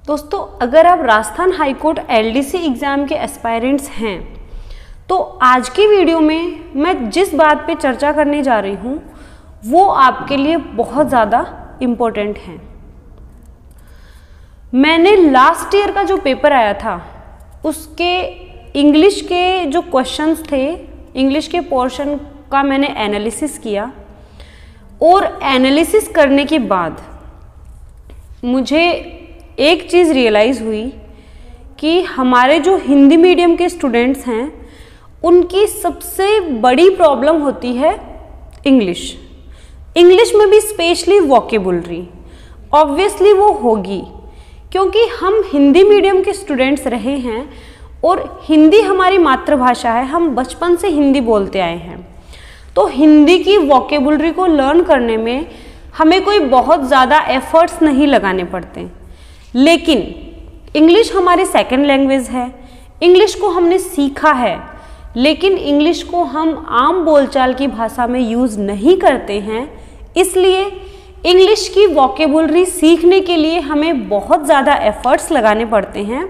दोस्तों, अगर आप राजस्थान हाईकोर्ट एलडीसी एग्ज़ाम के एस्पायरेंट्स हैं तो आज की वीडियो में मैं जिस बात पे चर्चा करने जा रही हूँ वो आपके लिए बहुत ज़्यादा इम्पोर्टेंट है। मैंने लास्ट ईयर का जो पेपर आया था उसके इंग्लिश के जो क्वेश्चंस थे, इंग्लिश के पोर्शन का मैंने एनालिसिस किया और एनालिसिस करने के बाद मुझे एक चीज़ रियलाइज़ हुई कि हमारे जो हिंदी मीडियम के स्टूडेंट्स हैं उनकी सबसे बड़ी प्रॉब्लम होती है इंग्लिश में भी स्पेशली वोकेबुलरी। ऑब्वियसली वो होगी क्योंकि हम हिंदी मीडियम के स्टूडेंट्स रहे हैं और हिंदी हमारी मातृभाषा है, हम बचपन से हिंदी बोलते आए हैं। तो हिंदी की वोकेबुलरी को लर्न करने में हमें कोई बहुत ज़्यादा एफर्ट्स नहीं लगाने पड़ते, लेकिन इंग्लिश हमारी सेकंड लैंग्वेज है, इंग्लिश को हमने सीखा है, लेकिन इंग्लिश को हम आम बोलचाल की भाषा में यूज़ नहीं करते हैं। इसलिए इंग्लिश की वोकेबुलरी सीखने के लिए हमें बहुत ज़्यादा एफर्ट्स लगाने पड़ते हैं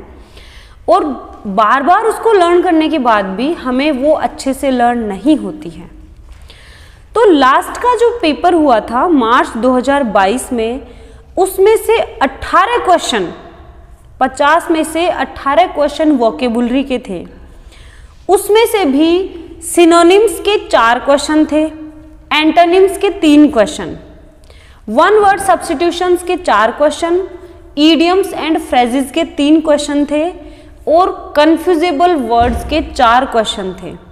और बार बार उसको लर्न करने के बाद भी हमें वो अच्छे से लर्न नहीं होती है। तो लास्ट का जो पेपर हुआ था मार्च 2022 में, उसमें से 18 क्वेश्चन, 50 में से 18 क्वेश्चन वोकेबुलरी के थे। उसमें से भी सिनोनिम्स के 4 क्वेश्चन थे, एंटोनिम्स के 3 क्वेश्चन, वन वर्ड सब्स्टिट्यूशंस के 4 क्वेश्चन, ईडियम्स एंड फ्रेजेस के 3 क्वेश्चन थे और कन्फ्यूजेबल वर्ड्स के 4 क्वेश्चन थे।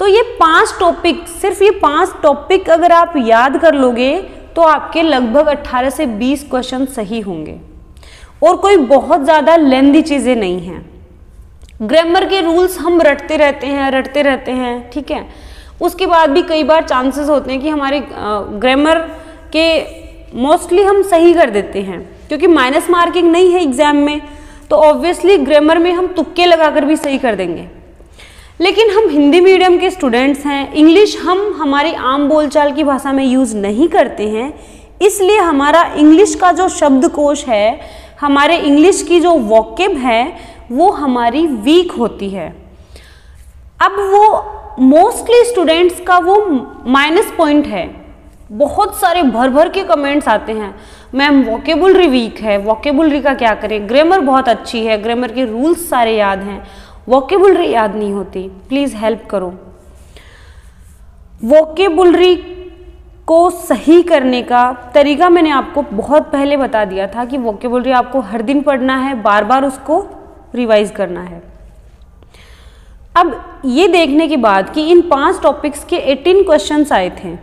तो ये 5 टॉपिक, सिर्फ ये 5 टॉपिक अगर आप याद कर लोगे तो आपके लगभग 18 से 20 क्वेश्चन सही होंगे और कोई बहुत ज़्यादा लेंदी चीज़ें नहीं हैं। ग्रामर के रूल्स हम रटते रहते हैं, ठीक है। उसके बाद भी कई बार चांसेस होते हैं कि हमारे ग्रामर के मोस्टली हम सही कर देते हैं क्योंकि माइनस मार्किंग नहीं है एग्जाम में, तो ऑब्वियसली ग्रामर में हम तुक्के लगाकर भी सही कर देंगे। लेकिन हम हिंदी मीडियम के स्टूडेंट्स हैं, इंग्लिश हम हमारी आम बोलचाल की भाषा में यूज़ नहीं करते हैं, इसलिए हमारा इंग्लिश का जो शब्दकोश है, हमारे इंग्लिश की जो वोकेब है वो हमारी वीक होती है। अब वो मोस्टली स्टूडेंट्स का वो माइनस पॉइंट है। बहुत सारे भर भर के कमेंट्स आते हैं, मैम वोकेबुलरी वीक है, वोकेबुलरी का क्या करें, ग्रामर बहुत अच्छी है, ग्रामर के रूल्स सारे याद हैं, वोकेबुलरी याद नहीं होती, प्लीज़ हेल्प करो। वोकेबुलरी को सही करने का तरीका मैंने आपको बहुत पहले बता दिया था कि वोकेबुलरी आपको हर दिन पढ़ना है, बार बार उसको रिवाइज करना है। अब ये देखने के बाद कि इन 5 टॉपिक्स के 18 क्वेश्चंस आए थे,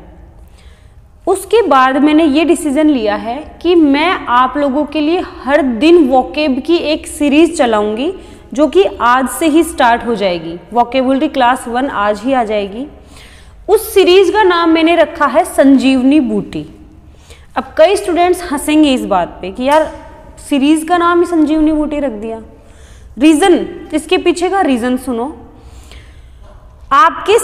उसके बाद मैंने ये डिसीजन लिया है कि मैं आप लोगों के लिए हर दिन वोकेब की एक सीरीज चलाऊंगी जो कि आज से ही स्टार्ट हो जाएगी। वोकेबुलरी क्लास 1 आज ही आ जाएगी। उस सीरीज का नाम मैंने रखा है संजीवनी बूटी। अब कई स्टूडेंट्स हंसेंगे इस बात पे कि यार सीरीज का नाम ही संजीवनी बूटी रख दिया। रीज़न, इसके पीछे का रीज़न सुनो। आपके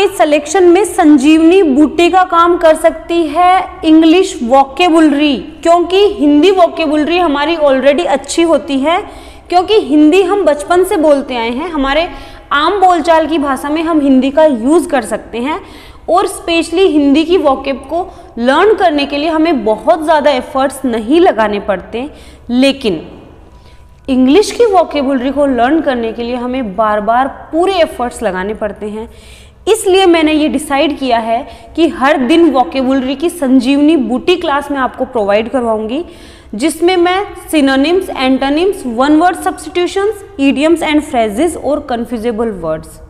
सिलेक्शन में संजीवनी बूटी का काम कर सकती है इंग्लिश वोकेबुलरी, क्योंकि हिंदी वोकेबुलरी हमारी ऑलरेडी अच्छी होती है, क्योंकि हिंदी हम बचपन से बोलते आए हैं, हमारे आम बोलचाल की भाषा में हम हिंदी का यूज़ कर सकते हैं और स्पेशली हिंदी की वोकेब को लर्न करने के लिए हमें बहुत ज़्यादा एफर्ट्स नहीं लगाने पड़ते। लेकिन इंग्लिश की वोकेबुलरी को लर्न करने के लिए हमें बार बार पूरे एफर्ट्स लगाने पड़ते हैं। इसलिए मैंने ये डिसाइड किया है कि हर दिन वोकेबुलरी की संजीवनी बूटी क्लास में आपको प्रोवाइड करवाऊंगी, जिसमें मैं synonyms, antonyms, one word substitutions, idioms and phrases और कन्फ्यूजेबल वर्ड्स,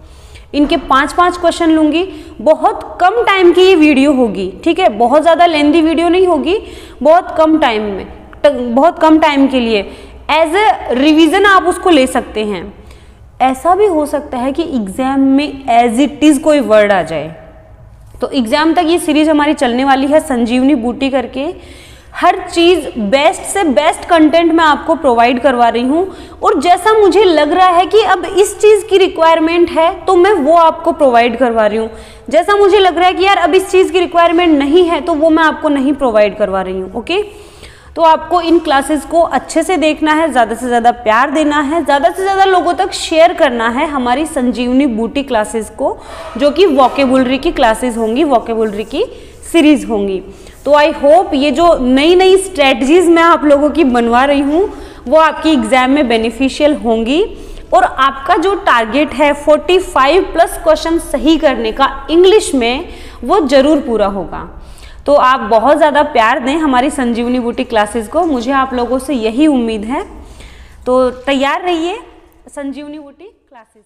इनके 5-5 क्वेश्चन लूँगी। बहुत कम टाइम की ये वीडियो होगी, ठीक है, बहुत ज़्यादा लेंदी वीडियो नहीं होगी, बहुत कम टाइम के लिए एज ए रिवीजन आप उसको ले सकते हैं। ऐसा भी हो सकता है कि एग्जाम में एज इट इज़ कोई वर्ड आ जाए, तो एग्जाम तक ये सीरीज हमारी चलने वाली है संजीवनी बूटी करके। हर चीज़ बेस्ट से बेस्ट कंटेंट मैं आपको प्रोवाइड करवा रही हूँ और जैसा मुझे लग रहा है कि अब इस चीज़ की रिक्वायरमेंट है तो मैं वो आपको प्रोवाइड करवा रही हूँ। जैसा मुझे लग रहा है कि यार अब इस चीज़ की रिक्वायरमेंट नहीं है तो वो मैं आपको नहीं प्रोवाइड करवा रही हूँ। ओके, तो आपको इन क्लासेस को अच्छे से देखना है, ज़्यादा से ज़्यादा प्यार देना है, ज़्यादा से ज़्यादा लोगों तक शेयर करना है हमारी संजीवनी बूटी क्लासेस को, जो कि वोकेबुलरी की क्लासेस होंगी, वोकेबुलरी की सीरीज होंगी। तो आई होप ये जो नई नई स्ट्रेटजीज मैं आप लोगों की बनवा रही हूँ वो आपकी एग्जाम में बेनिफिशियल होंगी, और आपका जो टारगेट है 45 प्लस क्वेश्चन सही करने का इंग्लिश में, वो जरूर पूरा होगा। तो आप बहुत ज़्यादा प्यार दें हमारी संजीवनी बूटी क्लासेस को, मुझे आप लोगों से यही उम्मीद है। तो तैयार रहिए संजीवनी बूटी क्लासेस।